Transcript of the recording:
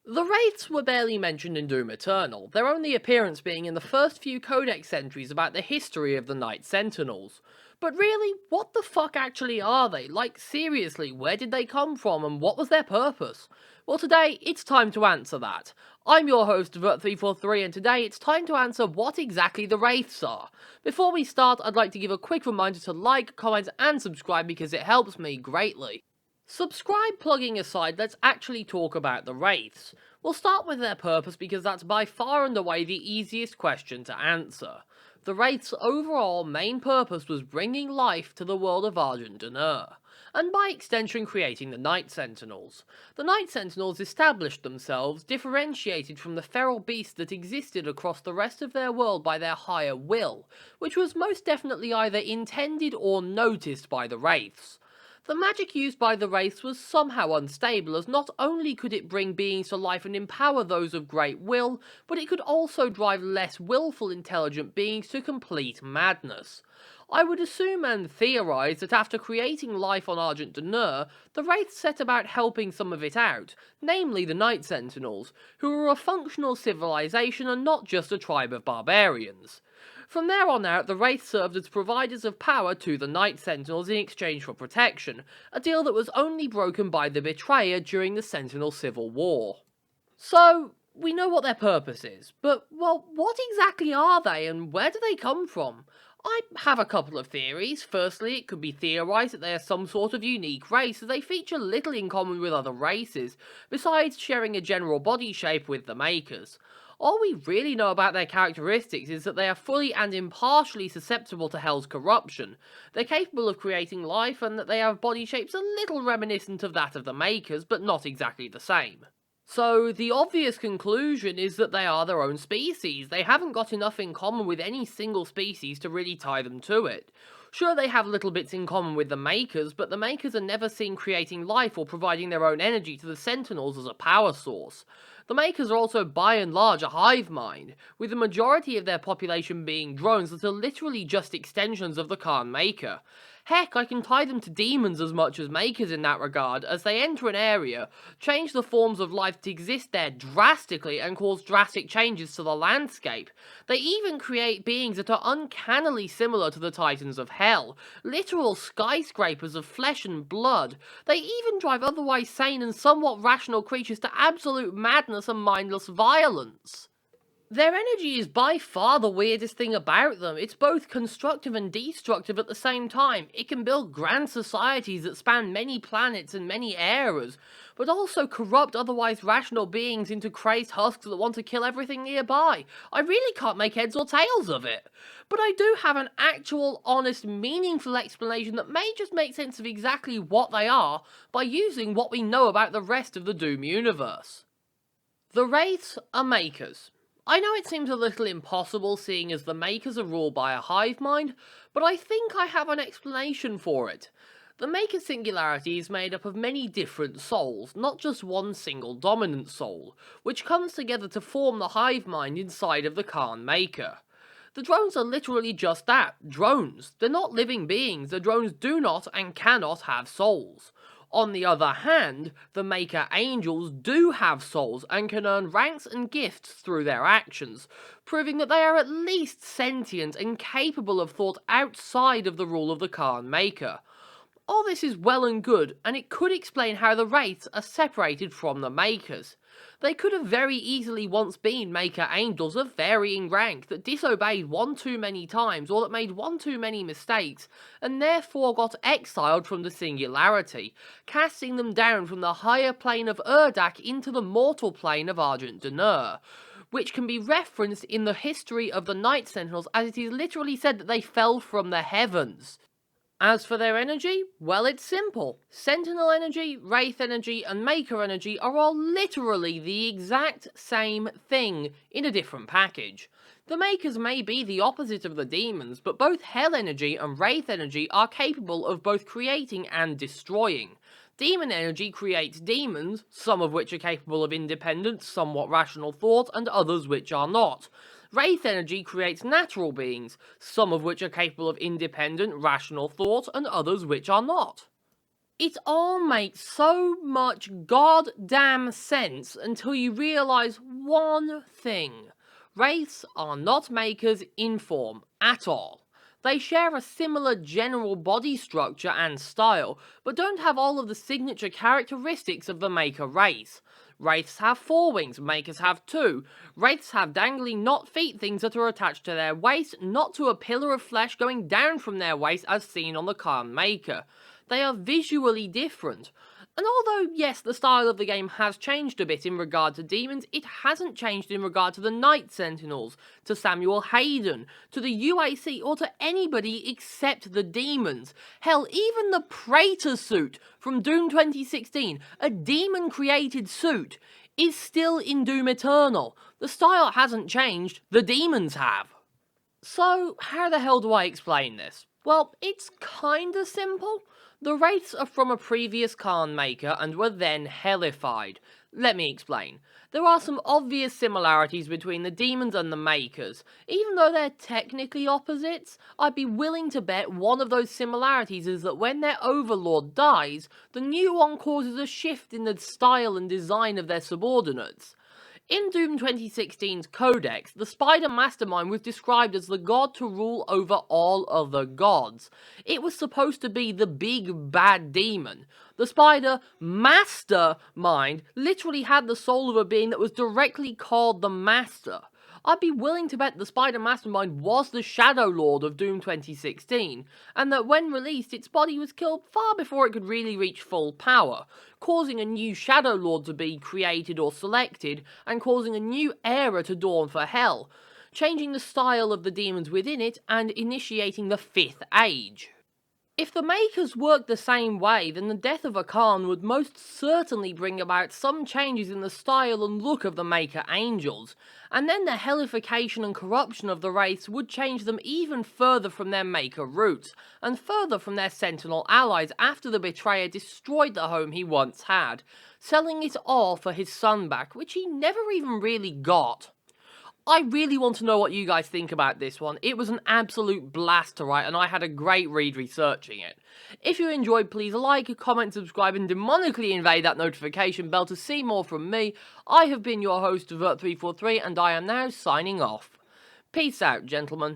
The Wraiths were barely mentioned in Doom Eternal, their only appearance being in the first few Codex entries about the history of the Night Sentinels. But really, what the fuck actually are they? Like, seriously, where did they come from and what was their purpose? Well, today, it's time to answer that. I'm your host, Vert343, and today it's time to answer what exactly the Wraiths are. Before we start, I'd like to give a quick reminder to like, comment, and subscribe because it helps me greatly. Subscribe plugging aside, let's actually talk about the Wraiths. We'll start with their purpose because that's by far and away the easiest question to answer. The Wraiths' overall main purpose was bringing life to the world of Argent D'Nur, and by extension creating the Night Sentinels. The Night Sentinels established themselves, differentiated from the feral beasts that existed across the rest of their world by their higher will, which was most definitely either intended or noticed by the Wraiths. The magic used by the Wraiths was somehow unstable, as not only could it bring beings to life and empower those of great will, but it could also drive less willful intelligent beings to complete madness. I would assume and theorise that after creating life on Argent D'Nur, the Wraiths set about helping some of it out, namely the Night Sentinels, who were a functional civilization and not just a tribe of barbarians. From there on out, the Wraiths served as providers of power to the Night Sentinels in exchange for protection, a deal that was only broken by the Betrayer during the Sentinel Civil War. So, we know what their purpose is, but, well, what exactly are they and where do they come from? I have a couple of theories. Firstly, it could be theorised that they are some sort of unique race, as they feature little in common with other races, besides sharing a general body shape with the Makyrs. All we really know about their characteristics is that they are fully and impartially susceptible to Hell's corruption. They're capable of creating life, and that they have body shapes a little reminiscent of that of the Makyrs, but not exactly the same. So, the obvious conclusion is that they are their own species. They haven't got enough in common with any single species to really tie them to it. Sure, they have little bits in common with the Makyrs, but the Makyrs are never seen creating life or providing their own energy to the Sentinels as a power source. The Makyrs are also by and large a hive mind, with the majority of their population being drones that are literally just extensions of the Khan Makyr. Heck, I can tie them to demons as much as Makyrs in that regard, as they enter an area, change the forms of life that exist there drastically and cause drastic changes to the landscape. They even create beings that are uncannily similar to the Titans of Hell, literal skyscrapers of flesh and blood. They even drive otherwise sane and somewhat rational creatures to absolute madness and mindless violence. Their energy is by far the weirdest thing about them. It's both constructive and destructive at the same time. It can build grand societies that span many planets and many eras, but also corrupt otherwise rational beings into crazed husks that want to kill everything nearby. I really can't make heads or tails of it. But I do have an actual, honest, meaningful explanation that may just make sense of exactly what they are by using what we know about the rest of the Doom universe. The Wraiths are Makyrs. I know it seems a little impossible seeing as the Makyrs are ruled by a hive mind, but I think I have an explanation for it. The Makyr singularity is made up of many different souls, not just one single dominant soul, which comes together to form the hive mind inside of the Khan Makyr. The drones are literally just that, drones. They're not living beings, the drones do not and cannot have souls. On the other hand, the Makyr angels do have souls and can earn ranks and gifts through their actions, proving that they are at least sentient and capable of thought outside of the rule of the Khan Makyr. All this is well and good, and it could explain how the Wraiths are separated from the Makyrs. They could have very easily once been Makyr angels of varying rank that disobeyed one too many times or that made one too many mistakes, and therefore got exiled from the singularity, casting them down from the higher plane of Urdak into the mortal plane of Argent D'Nur, which can be referenced in the history of the Night Sentinels as it is literally said that they fell from the heavens. As for their energy, well, it's simple. Sentinel energy, Wraith energy, and Makyr energy are all literally the exact same thing in a different package. The Makyrs may be the opposite of the demons, but both Hell energy and Wraith energy are capable of both creating and destroying. Demon energy creates demons, some of which are capable of independent, somewhat rational thought, and others which are not. Wraith energy creates natural beings, some of which are capable of independent, rational thought, and others which are not. It all makes so much goddamn sense until you realise one thing. Wraiths are not Makyrs in form at all. They share a similar general body structure and style, but don't have all of the signature characteristics of the Makyr race. Wraiths have 4 wings, Makyrs have 2. Wraiths have dangly not feet things that are attached to their waist, not to a pillar of flesh going down from their waist as seen on the Khan Makyr. They are visually different. And although, yes, the style of the game has changed a bit in regard to demons, it hasn't changed in regard to the Night Sentinels, to Samuel Hayden, to the UAC, or to anybody except the demons. Hell, even the Praetor suit from Doom 2016, a demon-created suit, is still in Doom Eternal. The style hasn't changed, the demons have. So, how the hell do I explain this? Well, it's kinda simple. The Wraiths are from a previous Khan Makyr and were then hellified. Let me explain. There are some obvious similarities between the demons and the Makyrs. Even though they're technically opposites, I'd be willing to bet one of those similarities is that when their overlord dies, the new one causes a shift in the style and design of their subordinates. In Doom 2016's Codex, the Spider Mastermind was described as the god to rule over all other gods. It was supposed to be the big bad demon. The Spider Mastermind literally had the soul of a being that was directly called the Master. I'd be willing to bet the Spider Mastermind was the Shadow Lord of Doom 2016, and that when released its body was killed far before it could really reach full power, causing a new Shadow Lord to be created or selected, and causing a new era to dawn for Hell, changing the style of the demons within it and initiating the 5th Age. If the Makyrs worked the same way, then the death of a Khan would most certainly bring about some changes in the style and look of the Makyr Angels, and then the hellification and corruption of the Wraiths would change them even further from their Makyr roots, and further from their Sentinel allies after the Betrayer destroyed the home he once had, selling it all for his son back, which he never even really got. I really want to know what you guys think about this one. It was an absolute blast to write, and I had a great read researching it. If you enjoyed, please like, comment, subscribe, and demonically invade that notification bell to see more from me. I have been your host, Vert343, and I am now signing off. Peace out, gentlemen.